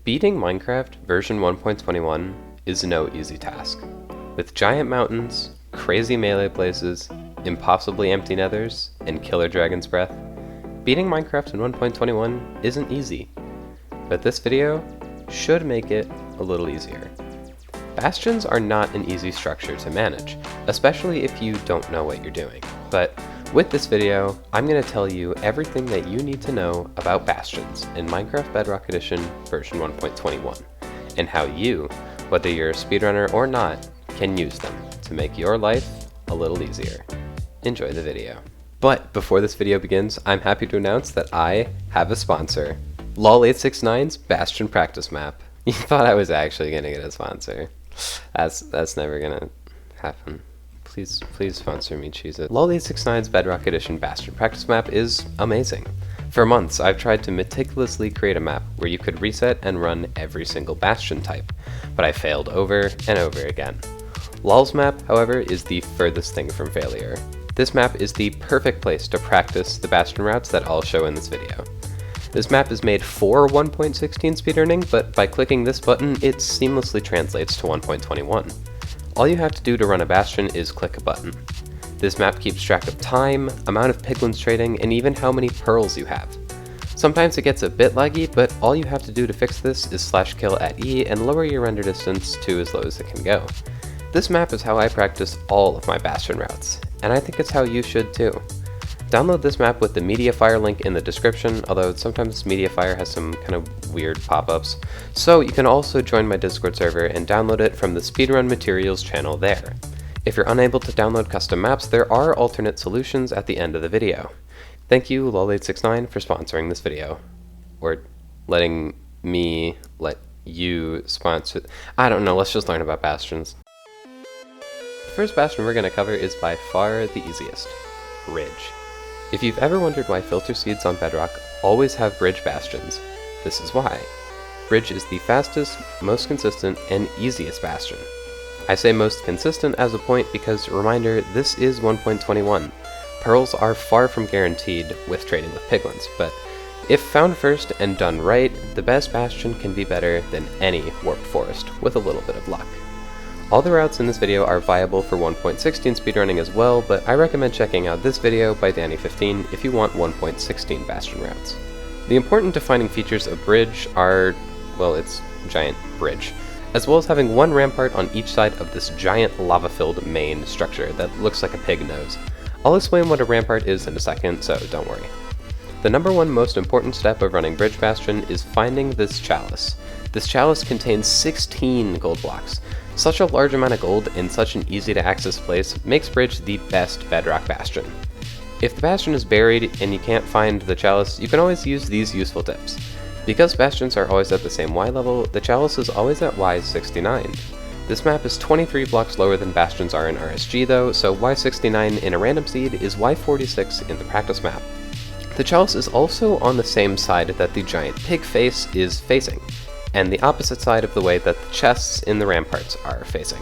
Beating Minecraft version 1.21 is no easy task. With giant mountains, crazy melee places, impossibly empty nethers, and killer dragon's breath, beating Minecraft in 1.21 isn't easy. But this video should make it a little easier. Bastions are not an easy structure to manage, especially if you don't know what you're doing. But with this video, I'm going to tell you everything that you need to know about Bastions in Minecraft Bedrock Edition version 1.21, and how you, whether you're a speedrunner or not, can use them to make your life a little easier. Enjoy the video. But before this video begins, I'm happy to announce that I have a sponsor. LOL869's Bastion practice map. You thought I was actually going to get a sponsor. That's never going to happen. Please sponsor me, Cheez-It. LOL869's Bedrock Edition Bastion practice map is amazing. For months, I've tried to meticulously create a map where you could reset and run every single Bastion type, but I failed over and over again. LOL's map, however, is the furthest thing from failure. This map is the perfect place to practice the Bastion routes that I'll show in this video. This map is made for 1.16 speedrunning, but by clicking this button, it seamlessly translates to 1.21. All you have to do to run a Bastion is click a button. This map keeps track of time, amount of piglins trading, and even how many pearls you have. Sometimes it gets a bit laggy, but all you have to do to fix this is /kill at E and lower your render distance to as low as it can go. This map is how I practice all of my Bastion routes, and I think it's how you should too. Download this map with the Mediafire link in the description, although sometimes Mediafire has some kind of weird pop-ups. So you can also join my Discord server and download it from the Speedrun Materials channel there. If you're unable to download custom maps, there are alternate solutions at the end of the video. Thank you, LOL869, for sponsoring this video. Or letting me let you sponsor. I don't know, let's just learn about Bastions. The first Bastion we're going to cover is by far the easiest: Bridge. If you've ever wondered why filter seeds on Bedrock always have bridge bastions, this is why. Bridge is the fastest, most consistent, and easiest bastion. I say most consistent as a point because, reminder, this is 1.21. Pearls are far from guaranteed with trading with piglins, but if found first and done right, the best bastion can be better than any warped forest, with a little bit of luck. All the routes in this video are viable for 1.16 speedrunning as well, but I recommend checking out this video by Danny15 if you want 1.16 Bastion routes. The important defining features of Bridge are, well, it's giant bridge, as well as having one rampart on each side of this giant lava-filled main structure that looks like a pig nose. I'll explain what a rampart is in a second, so don't worry. The number one most important step of running Bridge Bastion is finding this chalice. This chalice contains 16 gold blocks. Such a large amount of gold in such an easy to access place makes Bridge the best Bedrock Bastion. If the Bastion is buried and you can't find the chalice, you can always use these useful tips. Because Bastions are always at the same Y level, the chalice is always at Y69. This map is 23 blocks lower than Bastions are in RSG though, so Y69 in a random seed is Y46 in the practice map. The chalice is also on the same side that the giant pig face is facing, and the opposite side of the way that the chests in the ramparts are facing.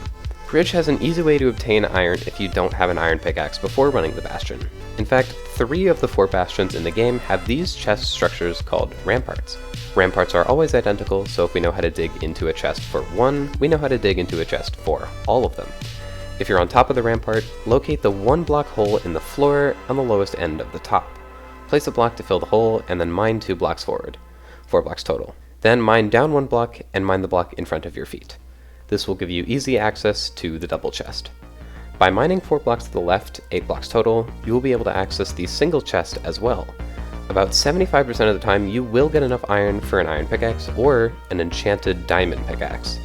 Bridge has an easy way to obtain iron if you don't have an iron pickaxe before running the Bastion. In fact, 3 of the 4 Bastions in the game have these chest structures called ramparts. Ramparts are always identical, so if we know how to dig into a chest for one, we know how to dig into a chest for all of them. If you're on top of the rampart, locate the 1 block hole in the floor on the lowest end of the top. Place a block to fill the hole, and then mine 2 blocks forward. 4 blocks total. Then mine down 1 block and mine the block in front of your feet. This will give you easy access to the double chest. By mining 4 blocks to the left, 8 blocks total, you will be able to access the single chest as well. About 75% of the time you will get enough iron for an iron pickaxe or an enchanted diamond pickaxe.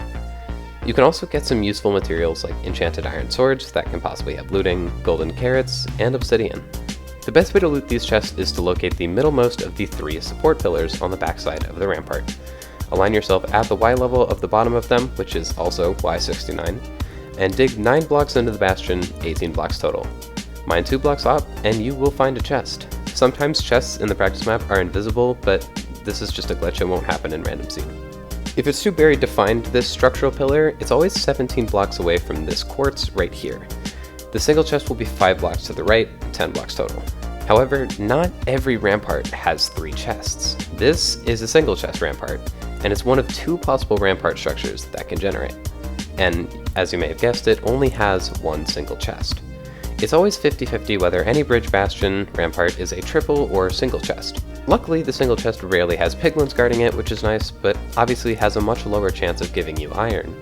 You can also get some useful materials like enchanted iron swords that can possibly have looting, golden carrots, and obsidian. The best way to loot these chests is to locate the middlemost of the 3 support pillars on the backside of the rampart. Align yourself at the Y level of the bottom of them, which is also Y69, and dig 9 blocks into the Bastion, 18 blocks total. Mine 2 blocks up, and you will find a chest. Sometimes chests in the practice map are invisible, but this is just a glitch and won't happen in random seed. If it's too buried to find this structural pillar, it's always 17 blocks away from this quartz right here. The single chest will be 5 blocks to the right, 10 blocks total. However, not every rampart has 3 chests. This is a single chest rampart, and it's one of two possible rampart structures that can generate. And, as you may have guessed, it only has one single chest. It's always 50-50 whether any bridge bastion rampart is a triple or single chest. Luckily, the single chest rarely has piglins guarding it, which is nice, but obviously has a much lower chance of giving you iron.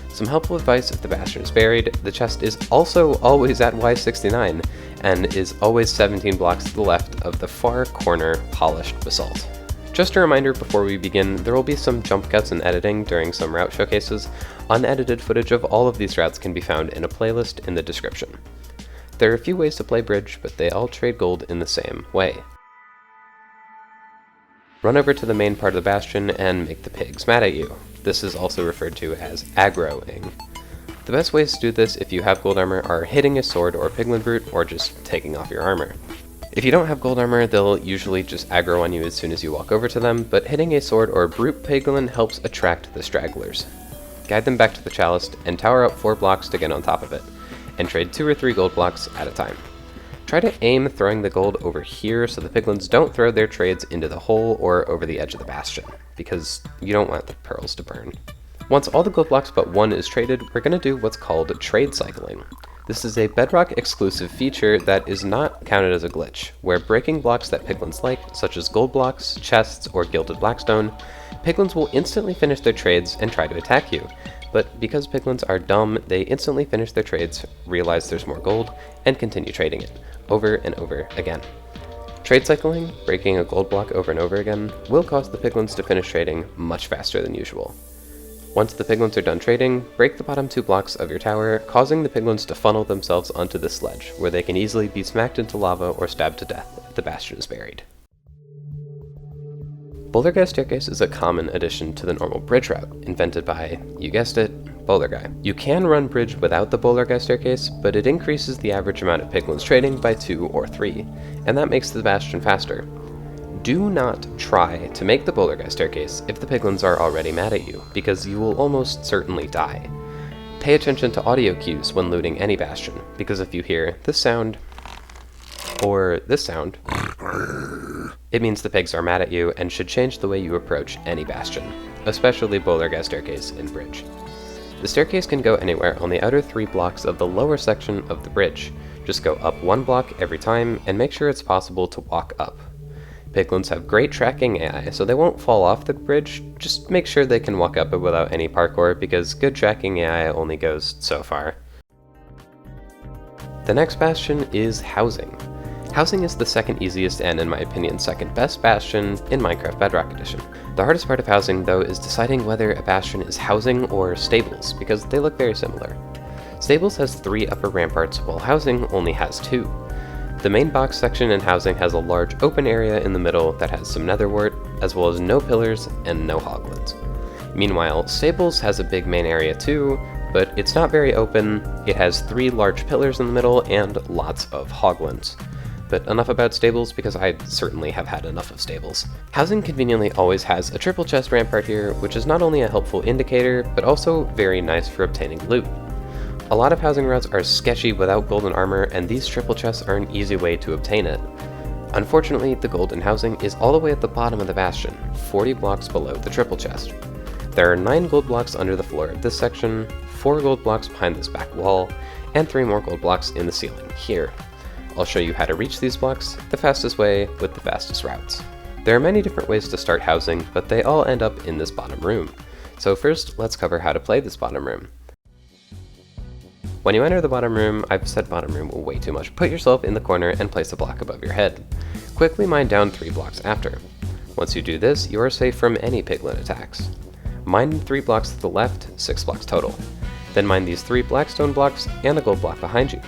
Some helpful advice: if the bastion is buried, the chest is also always at Y69, and is always 17 blocks to the left of the far corner polished basalt. Just a reminder before we begin, there will be some jump cuts and editing during some route showcases. Unedited footage of all of these routes can be found in a playlist in the description. There are a few ways to play bridge, but they all trade gold in the same way. Run over to the main part of the bastion and make the pigs mad at you. This is also referred to as aggroing. The best ways to do this if you have gold armor are hitting a sword or piglin brute, or just taking off your armor. If you don't have gold armor, they'll usually just aggro on you as soon as you walk over to them, but hitting a sword or brute piglin helps attract the stragglers. Guide them back to the chalice and tower up 4 blocks to get on top of it, and trade 2 or 3 gold blocks at a time. Try to aim throwing the gold over here so the piglins don't throw their trades into the hole or over the edge of the bastion, because you don't want the pearls to burn. Once all the gold blocks but one is traded, we're going to do what's called trade cycling. This is a Bedrock exclusive feature that is not counted as a glitch, where breaking blocks that piglins like, such as gold blocks, chests, or gilded blackstone, piglins will instantly finish their trades and try to attack you. But because piglins are dumb, they instantly finish their trades, realize there's more gold, and continue trading it, over and over again. Trade cycling, breaking a gold block over and over again, will cause the piglins to finish trading much faster than usual. Once the piglins are done trading, break the bottom 2 blocks of your tower, causing the piglins to funnel themselves onto this ledge, where they can easily be smacked into lava or stabbed to death if the bastion is buried. Boulder Guy Staircase is a common addition to the normal bridge route, invented by, you guessed it, Boulder Guy. You can run bridge without the Boulder Guy Staircase, but it increases the average amount of piglins trading by 2 or 3, and that makes the bastion faster. Do not try to make the Boulder Guy Staircase if the piglins are already mad at you, because you will almost certainly die. Pay attention to audio cues when looting any bastion, because if you hear this sound, or this sound, it means the pigs are mad at you and should change the way you approach any bastion, especially Boulder Guy Staircase and bridge. The staircase can go anywhere on the outer 3 blocks of the lower section of the bridge. Just go up 1 block every time and make sure it's possible to walk up. Piglins have great tracking AI, so they won't fall off the bridge. Just make sure they can walk up it without any parkour, because good tracking AI only goes so far. The next bastion is Housing. Housing is the second easiest and, in my opinion, second best bastion in Minecraft Bedrock Edition. The hardest part of Housing, though, is deciding whether a bastion is housing or stables, because they look very similar. Stables has 3 upper ramparts, while Housing only has 2. The main box section in Housing has a large open area in the middle that has some netherwort, as well as no pillars and no hoglins. Meanwhile, Stables has a big main area too, but it's not very open. It has 3 large pillars in the middle and lots of hoglins. But enough about Stables, because I certainly have had enough of Stables. Housing conveniently always has a triple chest rampart here, which is not only a helpful indicator, but also very nice for obtaining loot. A lot of housing routes are sketchy without golden armor, and these triple chests are an easy way to obtain it. Unfortunately, the golden housing is all the way at the bottom of the bastion, 40 blocks below the triple chest. There are 9 gold blocks under the floor of this section, 4 gold blocks behind this back wall, and 3 more gold blocks in the ceiling here. I'll show you how to reach these blocks the fastest way with the fastest routes. There are many different ways to start Housing, but they all end up in this bottom room. So first, let's cover how to play this bottom room. When you enter the bottom room, I've said bottom room way too much, put yourself in the corner and place a block above your head. Quickly mine down 3 blocks after. Once you do this, you are safe from any piglin attacks. Mine 3 blocks to the left, 6 blocks total. Then mine these 3 blackstone blocks and the gold block behind you.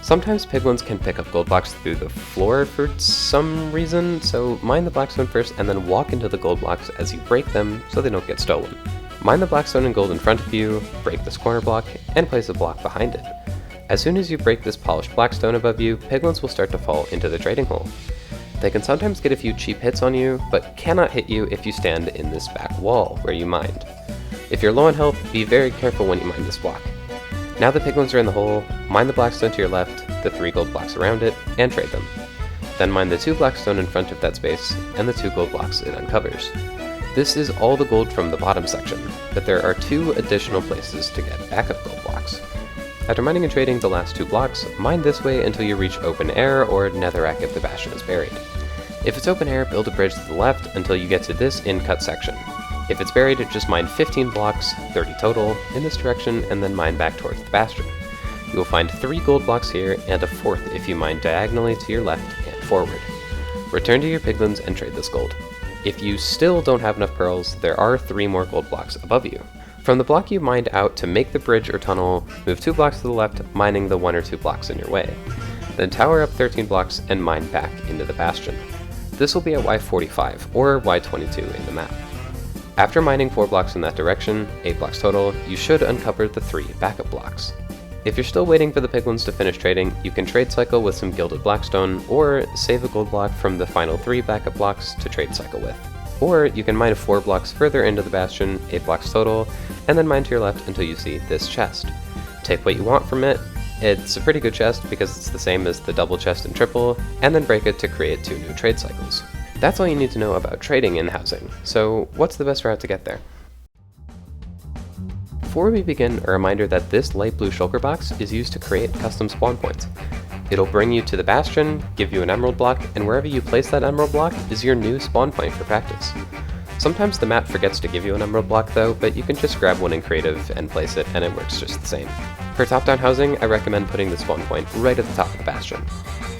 Sometimes piglins can pick up gold blocks through the floor for some reason, so mine the blackstone first and then walk into the gold blocks as you break them so they don't get stolen. Mine the blackstone and gold in front of you, break this corner block, and place a block behind it. As soon as you break this polished blackstone above you, piglins will start to fall into the trading hole. They can sometimes get a few cheap hits on you, but cannot hit you if you stand in this back wall where you mined. If you're low on health, be very careful when you mine this block. Now the piglins are in the hole, mine the blackstone to your left, the 3 gold blocks around it, and trade them. Then mine the 2 blackstone in front of that space, and the 2 gold blocks it uncovers. This is all the gold from the bottom section, but there are 2 additional places to get backup gold blocks. After mining and trading the last 2 blocks, mine this way until you reach open air or netherrack if the bastion is buried. If it's open air, build a bridge to the left until you get to this in-cut section. If it's buried, just mine 15 blocks, 30 total, in this direction and then mine back towards the bastion. You will find 3 gold blocks here and a 4th if you mine diagonally to your left and forward. Return to your piglins and trade this gold. If you still don't have enough pearls, there are 3 more gold blocks above you. From the block you mined out to make the bridge or tunnel, move 2 blocks to the left, mining the 1 or 2 blocks in your way. Then tower up 13 blocks and mine back into the bastion. This will be at Y45 or Y22 in the map. After mining 4 blocks in that direction, 8 blocks total, you should uncover the 3 backup blocks. If you're still waiting for the piglins to finish trading, you can trade cycle with some gilded blackstone, or save a gold block from the final 3 backup blocks to trade cycle with. Or you can mine 4 blocks further into the bastion, 8 blocks total, and then mine to your left until you see this chest. Take what you want from it. It's a pretty good chest because it's the same as the double chest and triple, and then break it to create 2 new trade cycles. That's all you need to know about trading in housing, so what's the best route to get there? Before we begin, a reminder that this light blue shulker box is used to create custom spawn points. It'll bring you to the bastion, give you an emerald block, and wherever you place that emerald block is your new spawn point for practice. Sometimes the map forgets to give you an emerald block though, but you can just grab one in creative and place it and it works just the same. For top-down housing, I recommend putting the spawn point right at the top of the bastion.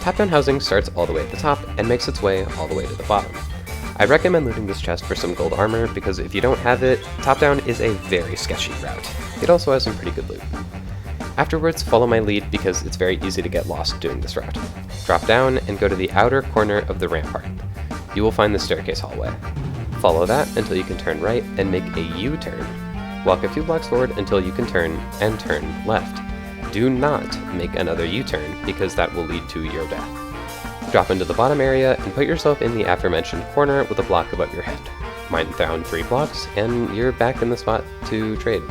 Top-down housing starts all the way at the top and makes its way all the way to the bottom. I recommend looting this chest for some gold armor because if you don't have it, top-down is a very sketchy route. It also has some pretty good loot. Afterwards, follow my lead because it's very easy to get lost doing this route. Drop down and go to the outer corner of the rampart. You will find the staircase hallway. Follow that until you can turn right and make a U-turn. Walk a few blocks forward until you can turn, and turn left. Do not make another U-turn because that will lead to your death. Drop into the bottom area and put yourself in the aforementioned corner with a block above your head. Mine down 3 blocks and you're back in the spot to trade.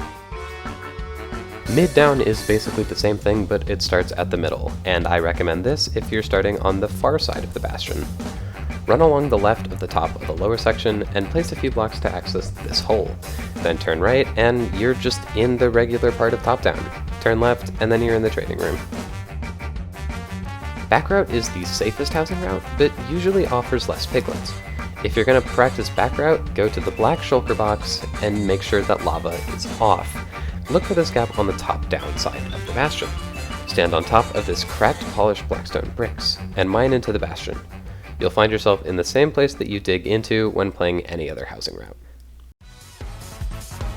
Mid-down is basically the same thing, but it starts at the middle, and I recommend this if you're starting on the far side of the bastion. Run along the left of the top of the lower section and place a few blocks to access this hole. Then turn right and you're just in the regular part of top-down. Turn left and then you're in the trading room. Back route is the safest housing route, but usually offers less piglets. If you're going to practice back route, go to the black shulker box and make sure that lava is off. Look for this gap on the top down side of the bastion. Stand on top of this cracked polished blackstone bricks and mine into the bastion. You'll find yourself in the same place that you dig into when playing any other housing route.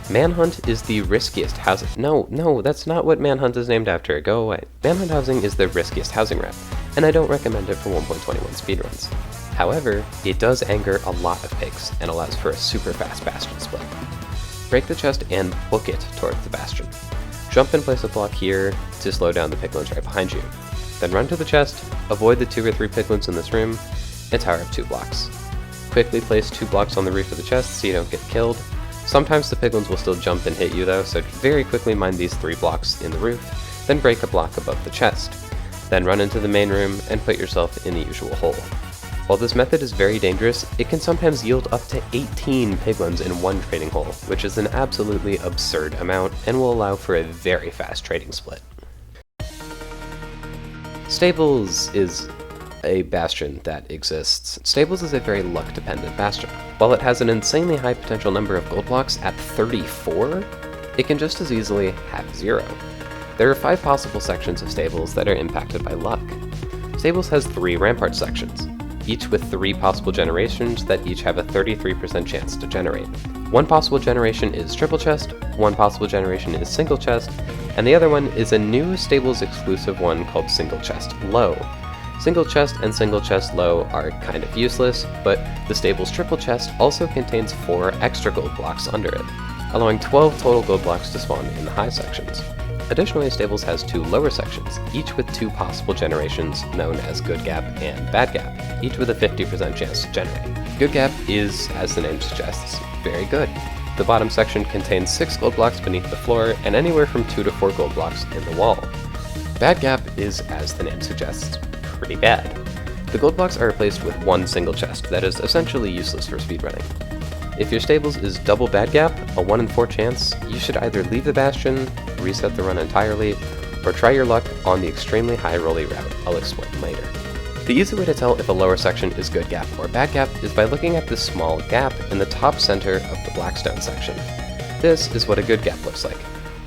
Manhunt is the riskiest housing— No, that's not what Manhunt is named after, go away. Manhunt Housing is the riskiest housing route, and I don't recommend it for 1.21 speedruns. However, it does anger a lot of pigs and allows for a super fast bastion split. Break the chest and book it towards the bastion. Jump and place a block here to slow down the piglins right behind you. Then run to the chest, avoid the 2 or 3 piglins in this room, and tower up 2 blocks. Quickly place 2 blocks on the roof of the chest so you don't get killed. Sometimes the piglins will still jump and hit you though, so very quickly mine these 3 blocks in the roof, then break a block above the chest. Then run into the main room and put yourself in the usual hole. While this method is very dangerous, it can sometimes yield up to 18 piglins in one trading hole, which is an absolutely absurd amount and will allow for a very fast trading split. Stables is a bastion that exists. Stables is a very luck-dependent bastion. While it has an insanely high potential number of gold blocks at 34, it can just as easily have 0. There are 5 possible sections of Stables that are impacted by luck. Stables has 3 rampart sections, each with 3 possible generations that each have a 33% chance to generate. One possible generation is triple chest, one possible generation is single chest, and the other one is a new Stables exclusive one called single chest low. Single chest and single chest low are kind of useless, but the Stables triple chest also contains 4 extra gold blocks under it, allowing 12 total gold blocks to spawn in the high sections. Additionally, Stables has 2 lower sections, each with 2 possible generations known as Good Gap and Bad Gap, each with a 50% chance to generate. Good Gap is, as the name suggests, very good. The bottom section contains 6 gold blocks beneath the floor and anywhere from 2 to 4 gold blocks in the wall. Bad Gap is, as the name suggests, pretty bad. The gold blocks are replaced with 1 single chest that is essentially useless for speedrunning. If your stables is double bad gap, a 1 in 4 chance, you should either leave the Bastion, reset the run entirely, or try your luck on the extremely high rolly route I'll explain later. The easy way to tell if a lower section is good gap or bad gap is by looking at this small gap in the top center of the Blackstone section. This is what a good gap looks like.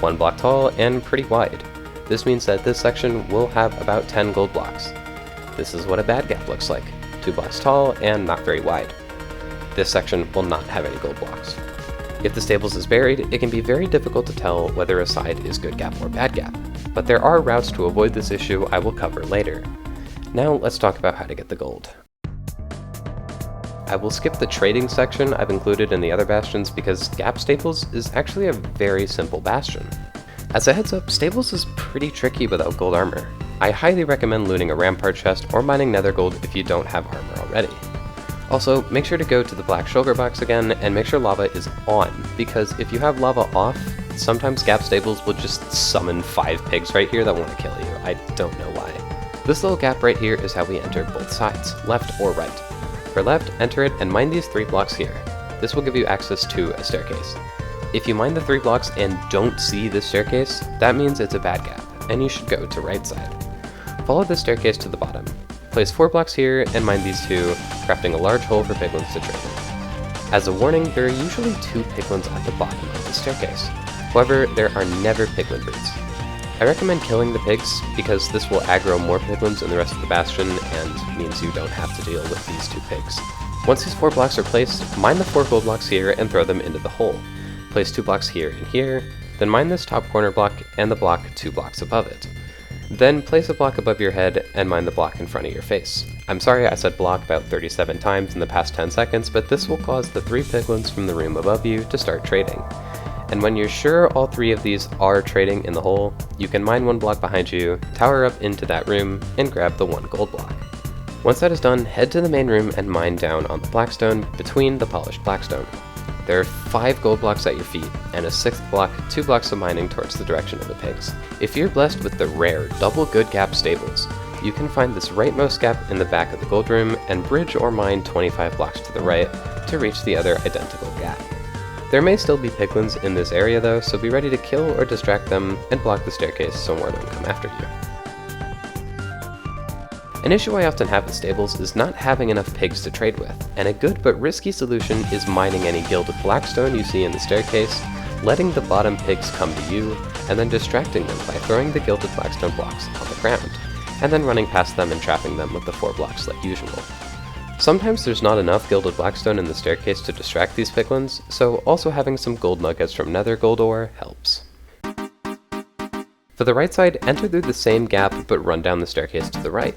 1 block tall and pretty wide. This means that this section will have about 10 gold blocks. This is what a bad gap looks like. 2 blocks tall and not very wide. This section will not have any gold blocks. If the stables is buried, it can be very difficult to tell whether a side is good gap or bad gap, but there are routes to avoid this issue I will cover later. Now let's talk about how to get the gold. I will skip the trading section I've included in the other bastions because gap stables is actually a very simple bastion. As a heads up, stables is pretty tricky without gold armor. I highly recommend looting a rampart chest or mining nether gold if you don't have armor already. Also, make sure to go to the black shulker box again and make sure lava is on, because if you have lava off, sometimes gap stables will just summon 5 pigs right here that want to kill you. I don't know why. This little gap right here is how we enter both sides, left or right. For left, enter it and mine these 3 blocks here. This will give you access to a staircase. If you mine the 3 blocks and don't see this staircase, that means it's a bad gap, and you should go to right side. Follow the staircase to the bottom. Place 4 blocks here and mine these 2, crafting a large hole for piglins to trade in. As a warning, there are usually 2 piglins at the bottom of the staircase. However, there are never piglin breeds. I recommend killing the pigs because this will aggro more piglins in the rest of the bastion and means you don't have to deal with these 2 pigs. Once these 4 blocks are placed, mine the 4 gold blocks here and throw them into the hole. Place 2 blocks here and here, then mine this top corner block and the block 2 blocks above it. Then place a block above your head and mine the block in front of your face. I'm sorry I said block about 37 times in the past 10 seconds, but this will cause the 3 piglins from the room above you to start trading. And when you're sure all 3 of these are trading in the hole, you can mine 1 block behind you, tower up into that room, and grab the 1 gold block. Once that is done, head to the main room and mine down on the blackstone between the polished blackstone. There are 5 gold blocks at your feet, and a 6th block, 2 blocks of mining towards the direction of the pigs. If you're blessed with the rare double good gap stables, you can find this rightmost gap in the back of the gold room and bridge or mine 25 blocks to the right to reach the other identical gap. There may still be piglins in this area though, so be ready to kill or distract them and block the staircase so more don't come after you. An issue I often have with stables is not having enough pigs to trade with, and a good but risky solution is mining any gilded blackstone you see in the staircase, letting the bottom pigs come to you, and then distracting them by throwing the gilded blackstone blocks on the ground, and then running past them and trapping them with the 4 blocks like usual. Sometimes there's not enough gilded blackstone in the staircase to distract these piglins, so also having some gold nuggets from nether gold ore helps. For the right side, enter through the same gap but run down the staircase to the right.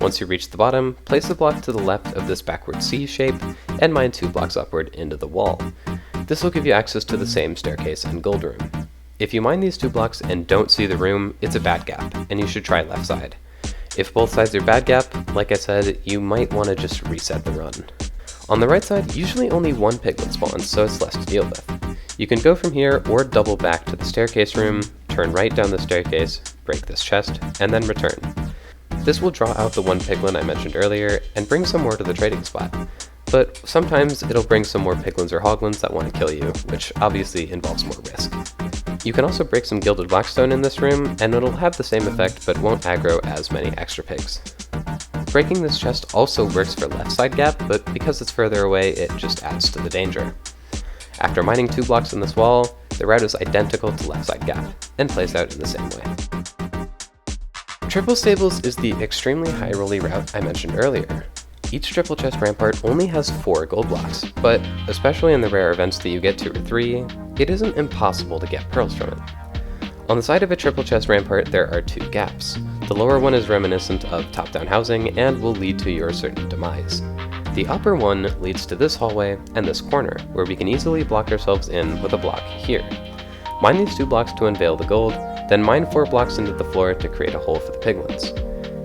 Once you reach the bottom, place a block to the left of this backward C shape and mine 2 blocks upward into the wall. This will give you access to the same staircase and gold room. If you mine these 2 blocks and don't see the room, it's a bad gap, and you should try left side. If both sides are bad gap, like I said, you might want to just reset the run. On the right side, usually only 1 piglin spawns, so it's less to deal with. You can go from here or double back to the staircase room, turn right down the staircase, break this chest, and then return. This will draw out the 1 piglin I mentioned earlier and bring some more to the trading spot, but sometimes it'll bring some more piglins or hoglins that want to kill you, which obviously involves more risk. You can also break some gilded blackstone in this room, and it'll have the same effect but won't aggro as many extra pigs. Breaking this chest also works for left side gap, but because it's further away, it just adds to the danger. After mining 2 blocks in this wall, the route is identical to left side gap, and plays out in the same way. Triple stables is the extremely high rolly route I mentioned earlier. Each triple chest rampart only has 4 gold blocks, but especially in the rare events that you get 2 or 3, it isn't impossible to get pearls from it. On the side of a triple chest rampart there are 2 gaps. The lower one is reminiscent of top-down housing and will lead to your certain demise. The upper one leads to this hallway and this corner, where we can easily block ourselves in with a block here. Mine these 2 blocks to unveil the gold, then mine 4 blocks into the floor to create a hole for the piglins.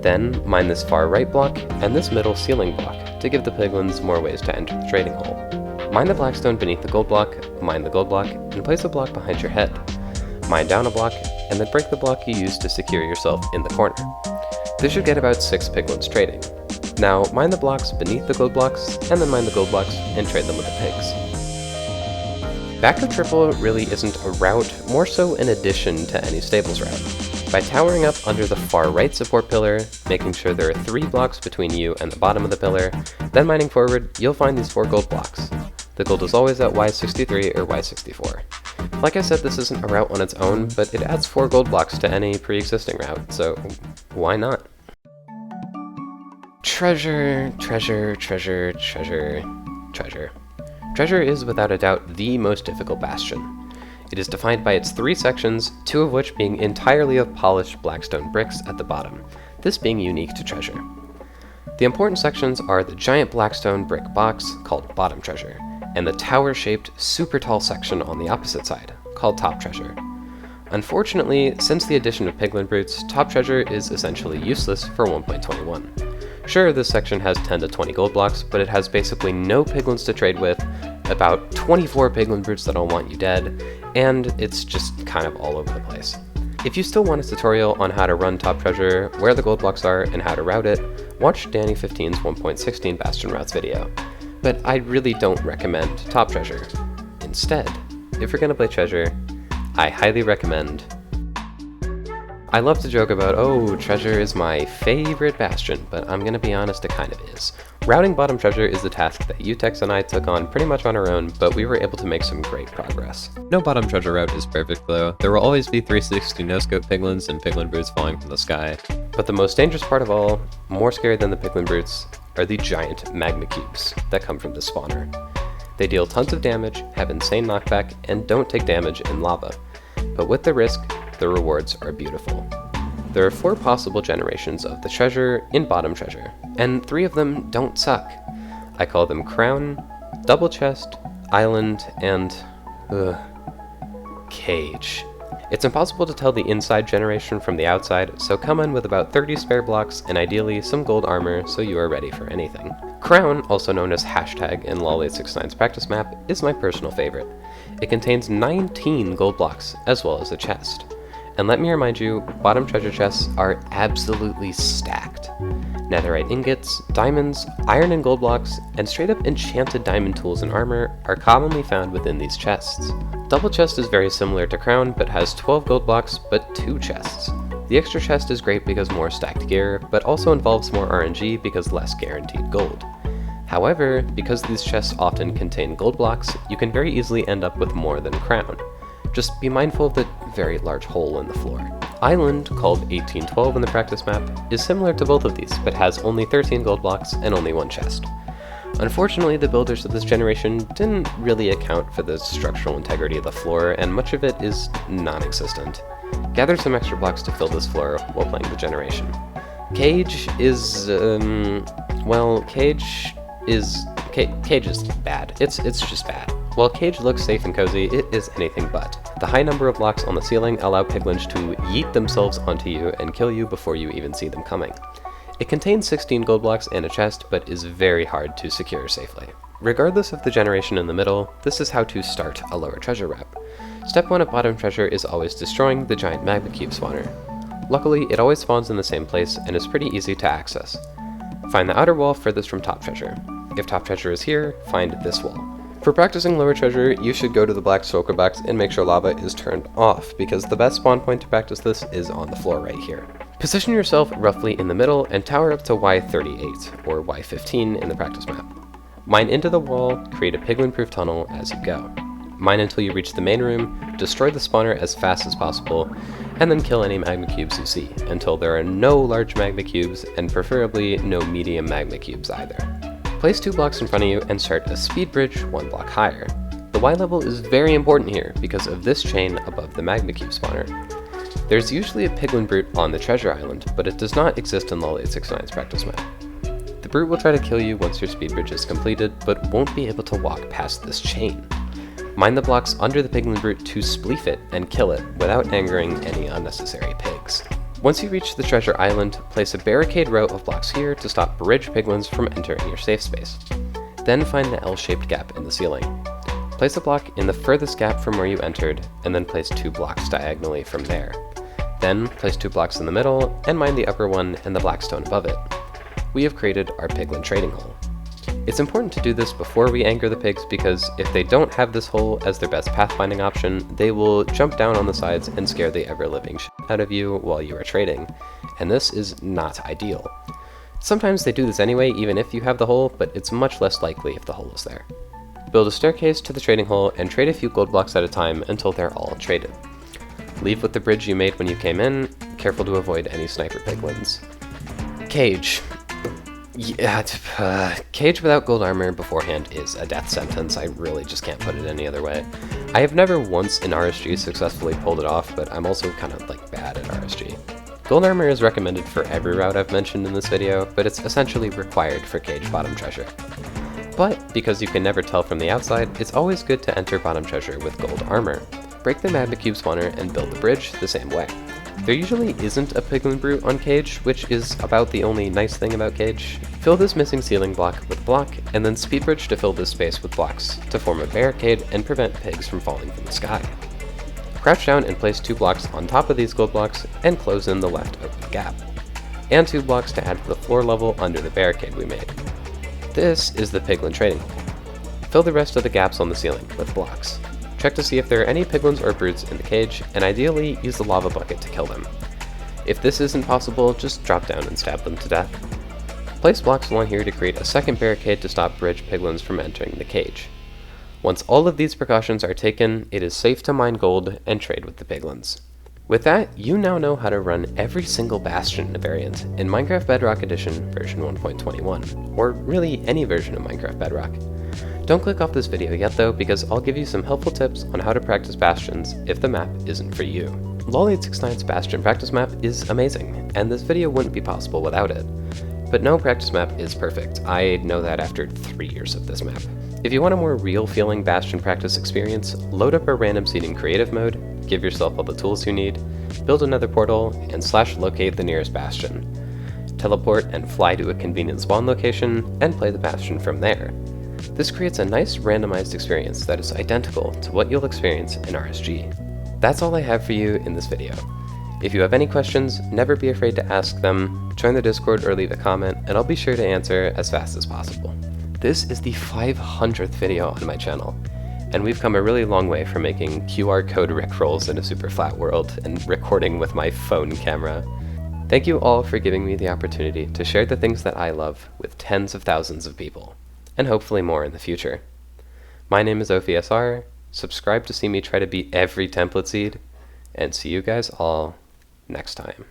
Then mine this far right block and this middle ceiling block to give the piglins more ways to enter the trading hole. Mine the blackstone beneath the gold block, mine the gold block, and place a block behind your head. Mine down a block, and then break the block you used to secure yourself in the corner. This should get about 6 piglins trading. Now mine the blocks beneath the gold blocks, and then mine the gold blocks and trade them with the pigs. Backer Triple really isn't a route, more so an addition to any stables route. By towering up under the far right support pillar, making sure there are 3 blocks between you and the bottom of the pillar, then mining forward, you'll find these 4 gold blocks. The gold is always at Y63 or Y64. Like I said, this isn't a route on its own, but it adds 4 gold blocks to any pre-existing route, so why not? Treasure, treasure, treasure, treasure, treasure. Treasure is without a doubt the most difficult bastion. It is defined by its 3 sections, 2 of which being entirely of polished blackstone bricks at the bottom, this being unique to treasure. The important sections are the giant blackstone brick box, called bottom treasure, and the tower-shaped, super tall section on the opposite side, called top treasure. Unfortunately, since the addition of piglin brutes, top treasure is essentially useless for 1.21. Sure, this section has 10 to 20 gold blocks, but it has basically no piglins to trade with, about 24 piglin brutes that'll want you dead, and it's just kind of all over the place. If you still want a tutorial on how to run top treasure, where the gold blocks are, and how to route it, watch Danny15's 1.16 Bastion Routes video. But I really don't recommend top treasure. Instead, if you're gonna play treasure, I highly recommend... I love to joke about, oh, treasure is my favorite bastion, but I'm gonna be honest, it kind of is. Routing bottom treasure is a task that Utex and I took on pretty much on our own, but we were able to make some great progress. No bottom treasure route is perfect though. There will always be 360 no-scope piglins and piglin brutes falling from the sky. But the most dangerous part of all, more scary than the piglin brutes, are the giant magma cubes that come from this spawner. They deal tons of damage, have insane knockback, and don't take damage in lava. But with the risk, the rewards are beautiful. There are 4 possible generations of the treasure in bottom treasure, and 3 of them don't suck. I call them Crown, Double Chest, Island, and... Cage. It's impossible to tell the inside generation from the outside, so come in with about 30 spare blocks and ideally some gold armor so you are ready for anything. Crown, also known as hashtag in LOL869's practice map, is my personal favorite. It contains 19 gold blocks, as well as a chest. And let me remind you, bottom treasure chests are absolutely stacked. Netherite ingots, diamonds, iron and gold blocks, and straight up enchanted diamond tools and armor are commonly found within these chests. Double chest is very similar to Crown, but has 12 gold blocks, but 2 chests. The extra chest is great because more stacked gear, but also involves more RNG because less guaranteed gold. However, because these chests often contain gold blocks, you can very easily end up with more than Crown. Just be mindful of the very large hole in the floor. Island, called 1812 in the practice map, is similar to both of these, but has only 13 gold blocks and only 1 chest. Unfortunately, the builders of this generation didn't really account for the structural integrity of the floor, and much of it is non-existent. Gather some extra blocks to fill this floor while playing the generation. Cage is, Cage is bad. It's just bad. While Cage looks safe and cozy, it is anything but. The high number of blocks on the ceiling allow piglins to yeet themselves onto you and kill you before you even see them coming. It contains 16 gold blocks and a chest, but is very hard to secure safely. Regardless of the generation in the middle, this is how to start a lower treasure route. Step 1 of bottom treasure is always destroying the giant magma cube spawner. Luckily, it always spawns in the same place and is pretty easy to access. Find the outer wall furthest from top treasure. If top treasure is here, find this wall. For practicing lower treasure, you should go to the black shulker box and make sure lava is turned off, because the best spawn point to practice this is on the floor right here. Position yourself roughly in the middle and tower up to Y38, or Y15 in the practice map. Mine into the wall, create a piglin-proof tunnel as you go. Mine until you reach the main room, destroy the spawner as fast as possible, and then kill any magma cubes you see, until there are no large magma cubes, and preferably no medium magma cubes either. Place 2 blocks in front of you and start a speed bridge 1 block higher. The Y level is very important here because of this chain above the magma cube spawner. There's usually a piglin brute on the treasure island, but it does not exist in LOL869's practice map. The brute will try to kill you once your speed bridge is completed, but won't be able to walk past this chain. Mine the blocks under the piglin brute to spleef it and kill it without angering any unnecessary pigs. Once you reach the treasure island, place a barricade row of blocks here to stop bridge piglins from entering your safe space. Then find the L-shaped gap in the ceiling. Place a block in the furthest gap from where you entered, and then place 2 blocks diagonally from there. Then place 2 blocks in the middle, and mine the upper one and the black stone above it. We have created our piglin trading hole. It's important to do this before we anchor the pigs because if they don't have this hole as their best pathfinding option, they will jump down on the sides and scare the ever-living shit out of you while you are trading, and this is not ideal. Sometimes they do this anyway even if you have the hole, but it's much less likely if the hole is there. Build a staircase to the trading hole and trade a few gold blocks at a time until they're all traded. Leave with the bridge you made when you came in, careful to avoid any sniper piglins. Cage. Yeah, cage without gold armor beforehand is a death sentence. I really just can't put it any other way. I have never once in RSG successfully pulled it off, but I'm also kind of like bad at RSG. Gold armor is recommended for every route I've mentioned in this video, but it's essentially required for cage bottom treasure. But because you can never tell from the outside, it's always good to enter bottom treasure with gold armor. Break the magma cube spawner and build the bridge the same way. There usually isn't a piglin brute on Cage, which is about the only nice thing about Cage. Fill this missing ceiling block with block, and then speed bridge to fill this space with blocks to form a barricade and prevent pigs from falling from the sky. Crouch down and place 2 blocks on top of these gold blocks and close in the left open gap, and 2 blocks to add to the floor level under the barricade we made. This is the piglin trading hole. Fill the rest of the gaps on the ceiling with blocks. Check to see if there are any piglins or brutes in the cage, and ideally use the lava bucket to kill them. If this isn't possible, just drop down and stab them to death. Place blocks along here to create a second barricade to stop bridge piglins from entering the cage. Once all of these precautions are taken, it is safe to mine gold and trade with the piglins. With that, you now know how to run every single Bastion variant in Minecraft Bedrock Edition version 1.21, or really any version of Minecraft Bedrock. Don't click off this video yet though, because I'll give you some helpful tips on how to practice Bastions if the map isn't for you. Lol869's Bastion practice map is amazing, and this video wouldn't be possible without it. But no practice map is perfect. I know that after 3 years of this map. If you want a more real feeling Bastion practice experience, load up a random seed in creative mode, give yourself all the tools you need, build another portal, and /locate the nearest Bastion. Teleport and fly to a convenient spawn location, and play the Bastion from there. This creates a nice randomized experience that is identical to what you'll experience in RSG. That's all I have for you in this video. If you have any questions, never be afraid to ask them, join the Discord or leave a comment, and I'll be sure to answer as fast as possible. This is the 500th video on my channel, and we've come a really long way from making QR code rickrolls in a super flat world and recording with my phone camera. Thank you all for giving me the opportunity to share the things that I love with tens of thousands of people, and hopefully more in the future. My name is OFSR, subscribe to see me try to beat every template seed, and see you guys all next time.